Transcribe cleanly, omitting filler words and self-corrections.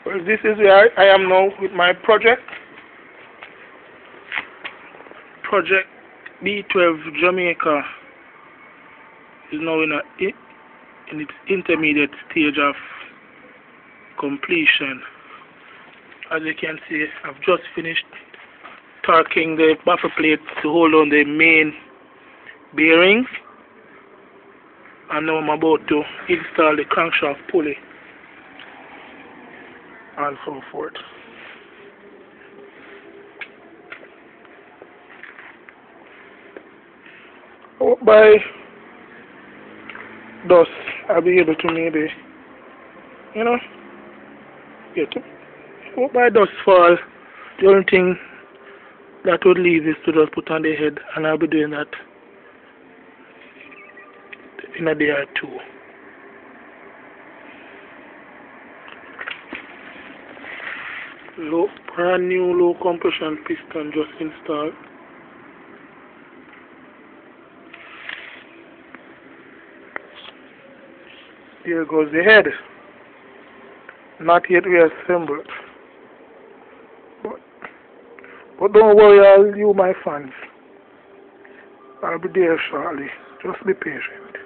Well, this is where I am now with my project. Project B12 Jamaica is now in its intermediate stage of completion. As you can see, I've just finished torquing the baffle plates to hold on the main bearings, and now I'm about to install the crankshaft pulley and so forth. By dusk, I'll be able to maybe, by dusk fall, the only thing that would leave is to just put on the head, and I'll be doing that in a day or two. Brand new low compression piston just installed. Here goes the head. Not yet reassembled. But don't worry, all you my fans. I'll be there shortly. Just be patient.